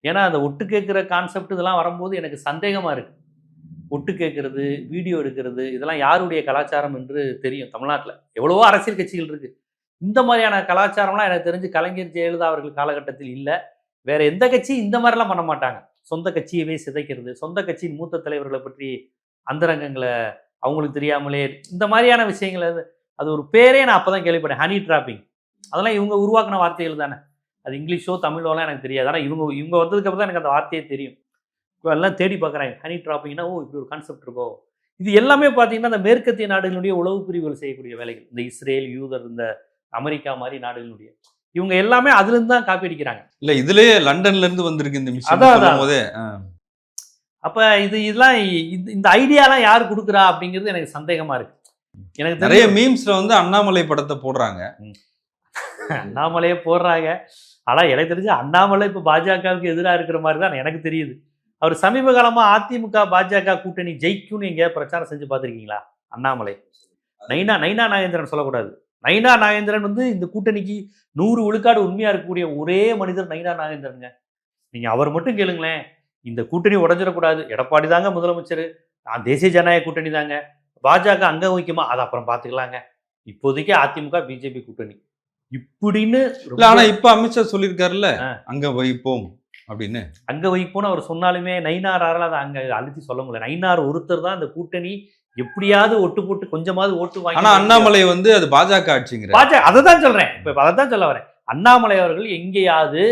ஏன்னா அந்த ஒட்டு கேட்குற கான்செப்ட் இதெல்லாம் வரும்போது எனக்கு சந்தேகமாக இருக்குது. ஒட்டு கேட்கறது, வீடியோ எடுக்கிறது இதெல்லாம் யாருடைய கலாச்சாரம் என்று தெரியும் தமிழ்நாட்டில். எவ்வளவோ அரசியல் கட்சிகள் இருக்குது. இந்த மாதிரியான கலாச்சாரம்லாம் எனக்கு தெரிஞ்சு கலைஞர் ஜெயலலிதா அவர்கள் காலகட்டத்தில் இல்லை. வேற எந்த கட்சியும் இந்த மாதிரிலாம் பண்ண மாட்டாங்க. சொந்த கட்சியவே சிதைக்கிறது, சொந்த கட்சியின் மூத்த தலைவர்களை பற்றி அந்தரங்கங்களை அவங்களுக்கு தெரியாமலே இந்த மாதிரியான விஷயங்கள் அது ஒரு பேரே நான் அப்போ தான் கேள்விப்பட்டேன். Honey trapping. அதெல்லாம் இவங்க உருவாக்கின வார்த்தைகள் தானே. அது இங்கிலீஷோ தமிழோலாம் எனக்கு தெரியாது. ஆனால் இவங்க இவங்க வந்ததுக்கப்புறம் தான் எனக்கு அந்த வார்த்தையே தெரியும். எல்லாம் தேடி பார்க்குறாங்க. ஹனி ட்ராப்பிங்னா ஓ இப்படி ஒரு கான்செப்ட் இருக்கோ. இது எல்லாமே பார்த்தீங்கன்னா இந்த மேற்கத்திய நாடுகளுடைய உளவு பிரிவுகள் செய்யக்கூடிய வேலைகள். இந்த இஸ்ரேல், யூதர், இந்த அமெரிக்கா மாதிரி நாடுகளுடைய இவங்க எல்லாமே அதுலேருந்து தான் காப்பி அடிக்கிறாங்க. இல்லை இதுலேயே லண்டன்லேருந்து வந்திருக்கு இந்த மிஷன் போதே. அப்போ இதெல்லாம் இந்த ஐடியாலாம் யார் கொடுக்குறா அப்படிங்கிறது எனக்கு சந்தேகமாக இருக்குது. எனக்கு நிறைய மீம்ஸில் வந்து அண்ணாமலை படத்தை போடுறாங்க. அண்ணாமலையே போடுறாங்க. ஆனால் எனக்கு தெரிஞ்சு அண்ணாமலை இப்போ பாஜகவுக்கு எதிராக இருக்கிற மாதிரி தான் எனக்கு தெரியுது. அவர் சமீப காலமாக அதிமுக பாஜக கூட்டணி ஜெயிக்கும்னு எங்கேயாவது பிரச்சாரம் செஞ்சு பார்த்துருக்கீங்களா? அண்ணாமலை நைனா நாகேந்திரன் சொல்லக்கூடாது. நைனா நாகேந்திரன் வந்து இந்த கூட்டணிக்கு 100 விழுக்காடு உண்மையாக இருக்கக்கூடிய ஒரே மனிதர் நைனா நாகேந்திரனுங்க. நீங்கள் அவர் மட்டும் கேளுங்களேன். இந்த கூட்டணி உடஞ்சிடக்கூடாது, எடப்பாடி தாங்க முதலமைச்சர், நான் தேசிய ஜனநாயக கூட்டணி தாங்க, பாஜக அங்கே வைக்குமா அதை அப்புறம் பார்த்துக்கலாங்க, இப்போதைக்கு அதிமுக பிஜேபி கூட்டணி இப்படின்னு. ஆனா இப்ப அமித்ஷா சொல்லியிருக்காருல்ல அங்க வைப்போம் அப்படின்னு. அங்க வைப்போம்னு அவர் சொன்னாலுமே நயினாரால அதை அங்க அழுத்தி சொல்ல முடியல. நயினார் ஒருத்தர் தான் அந்த கூட்டணி எப்படியாவது ஒட்டு போட்டு கொஞ்சமாவது ஓட்டு வாங்கி. ஆனா அண்ணாமலை வந்து அது பாஜக ஆட்சிங்கிற அதை தான் சொல்றேன். இப்ப அதை தான் சொல்ல வரேன். அண்ணாமலை அவர்கள் எங்கேயாவது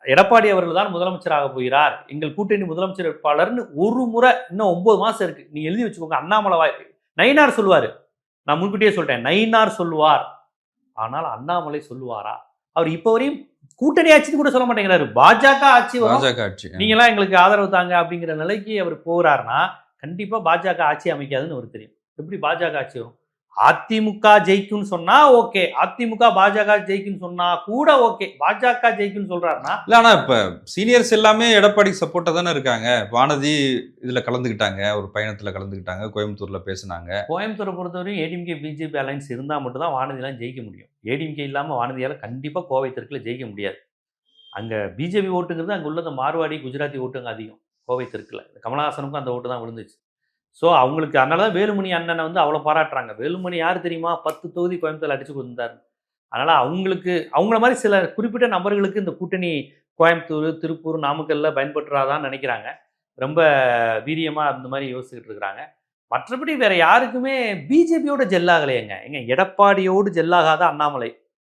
எடப்பாடி அவர்கள் தான் முதலமைச்சராக போகிறார், எங்கள் கூட்டணி முதலமைச்சர் வேட்பாளர்னு ஒரு முறை, இன்னும் 9 மாசம் இருக்கு, நீங்க எழுதி வச்சுக்கோங்க. அண்ணாமலை நயினார் சொல்லுவாரு, நான் முன்கூட்டியே சொல்லிட்டேன், நயினார் சொல்லுவார். ஆனால் அண்ணாமலை சொல்லுவாரா? அவர் இப்ப வரையும் கூட்டணி ஆட்சி கூட சொல்ல மாட்டேங்கிறாரு. பாஜக ஆட்சி நீங்க எல்லாம் எங்களுக்கு ஆதரவு தாங்க அப்படிங்கிற நிலைக்கு அவர் போறாருன்னா கண்டிப்பா பாஜக ஆட்சி அமைக்காதுன்னு அவருக்கு தெரியும். எப்படி பாஜக ஆட்சி வரும்? அதிமுக ஜெயிக்கும்னு சொன்னா ஓகே, அதிமுக பாஜக ஜெயிக்கும்னு சொன்னா கூட ஓகே, பாஜக ஜெயிக்கும்னு சொல்றாருன்னா இல்ல. ஆனா இப்ப சீனியர்ஸ் எல்லாமே எடப்பாடி சப்போர்ட்டா தானே இருக்காங்க. வானதி இதுல கலந்துக்கிட்டாங்க, ஒரு பயணத்துல கலந்துக்கிட்டாங்க, கோயம்புத்தூர்ல பேசினாங்க. கோயம்புத்தூரை பொறுத்தவரையும் ஏடிஎம்கே பிஜேபி அலைன்ஸ் இருந்தால் மட்டும் தான் வானதியெல்லாம் ஜெயிக்க முடியும். ஏடிஎம்கே இல்லாமல் வானதியால் கண்டிப்பாக கோவை தெற்குல ஜெயிக்க முடியாது. அங்கே பிஜேபி ஓட்டுங்கிறது அங்கே உள்ள மார்வாடி குஜராத்தி ஓட்டுங்க அதிகம் கோவை தெற்குல. கமலஹாசனுக்கும் அந்த ஓட்டு தான் விழுந்துச்சு. ஸோ அவங்களுக்கு அதனால தான் வேலுமணி அண்ணனை வந்து அவ்வளோ பாராட்டுறாங்க. வேலுமணி யார் தெரியுமா? 10 தொகுதி கோயம்புத்தூர் அடிச்சு கொடுத்தாரு. அதனால் அவங்கள மாதிரி சில குறிப்பிட்ட நபர்களுக்கு இந்த கூட்டணி கோயம்புத்தூர், திருப்பூர், நாமக்கல்ல பயன்படுறாதான்னு நினைக்கிறாங்க. ரொம்ப வீரியமாக அந்த மாதிரி யோசிச்சுக்கிட்டு இருக்கிறாங்க. மற்றபடி வேற யாருக்குமே பிஜேபியோட ஜெல்லாகலையேங்க. எங்க எடப்பாடியோடு ஜெல்லாகாத அண்ணாமலை.